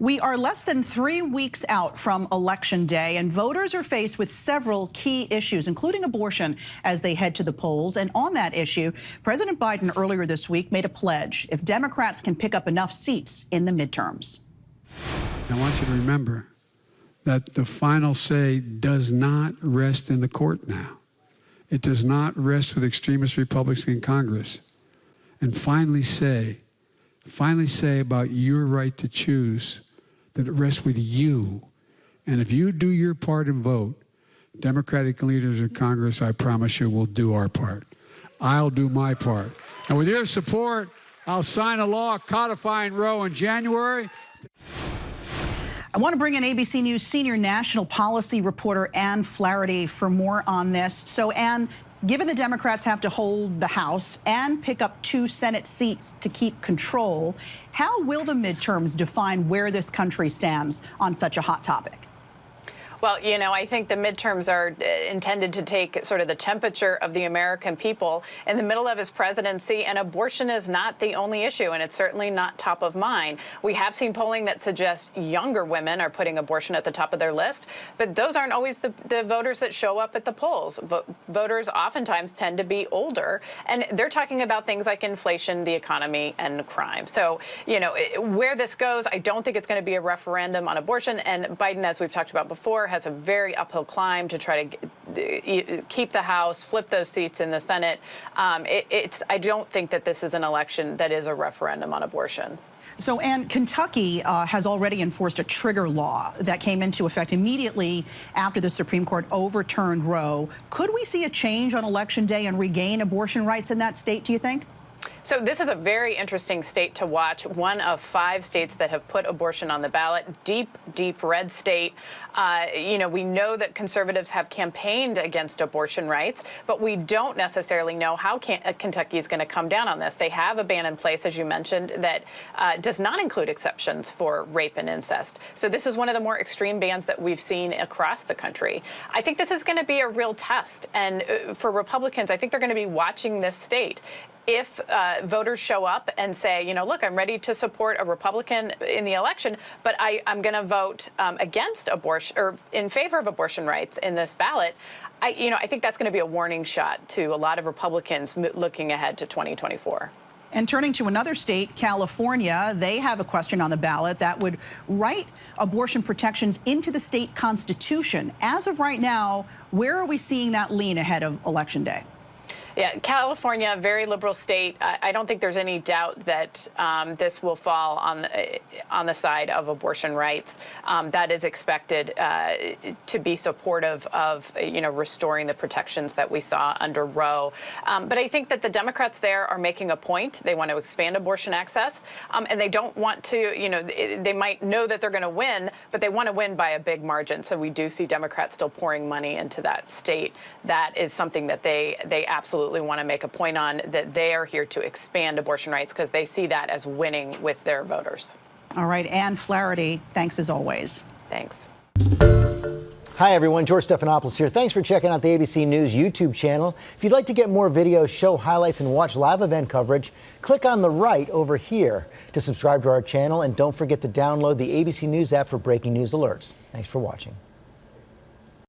We are less than 3 weeks out from Election Day, and voters are faced with several key issues, including abortion, as they head to the polls. And on that issue, President Biden earlier this week made a pledge if Democrats can pick up enough seats in the midterms. I want you to remember that the final say does not rest in the court now. It does not rest with extremist Republicans in Congress. And finally say about your right to choose that it rests with you. And if you do your part and vote, Democratic leaders in Congress, I promise you, will do our part. I'll do my part. And with your support, I'll sign a law codifying Roe in January. I want to bring in ABC News senior national policy reporter Ann Flaherty for more on this. So, Ann, given the Democrats have to hold the House and pick up 2 Senate seats to keep control, how will the midterms define where this country stands on such a hot topic? Well, you know, I think the midterms are intended to take sort of the temperature of the American people in the middle of his presidency, and abortion is not the only issue, and it's certainly not top of mind. We have seen polling that suggests younger women are putting abortion at the top of their list, but those aren't always the voters that show up at the polls. Voters oftentimes tend to be older, and they're talking about things like inflation, the economy, and crime. So, you know, where this goes, I don't think it's going to be a referendum on abortion, and Biden, as we've talked about before, has a very uphill climb to try to keep the House, flip those seats in the Senate. I don't think that this is an election that is a referendum on abortion. So, Ann, Kentucky has already enforced a trigger law that came into effect immediately after the Supreme Court overturned Roe. Could we see a change on Election Day and regain abortion rights in that state, do you think? So this is a very interesting state to watch. One of 5 states that have put abortion on the ballot. Deep, deep red state. You know, we know that conservatives have campaigned against abortion rights, but we don't necessarily know how Kentucky is going to come down on this. They have a ban in place, as you mentioned, that does not include exceptions for rape and incest. So this is one of the more extreme bans that we've seen across the country. I think this is going to be a real test. And for Republicans, I think they're going to be watching this state. If voters show up and say, you know, look, I'm ready to support a Republican in the election, but I'm going to vote against abortion or in favor of abortion rights in this ballot, I think that's going to be a warning shot to a lot of Republicans looking ahead to 2024. And turning to another state, California, they have a question on the ballot that would write abortion protections into the state constitution. As of right now, where are we seeing that lean ahead of Election Day? Yeah, California, very liberal state. I don't think there's any doubt that this will fall on the side of abortion rights. That is expected to be supportive of, you know, restoring the protections that we saw under Roe. But I think that the Democrats there are making a point. They want to expand abortion access, and they don't want to, you know, they might know that they're going to win, but they want to win by a big margin. So we do see Democrats still pouring money into that state. That is something that they absolutely want to make a point on, that they are here to expand abortion rights because they see that as winning with their voters. All right, Ann Flaherty, thanks as always. Thanks. Hi, everyone. George Stephanopoulos here. Thanks for checking out the ABC News YouTube channel. If you'd like to get more videos, show highlights, and watch live event coverage, click on the right over here to subscribe to our channel. And don't forget to download the ABC News app for breaking news alerts. Thanks for watching.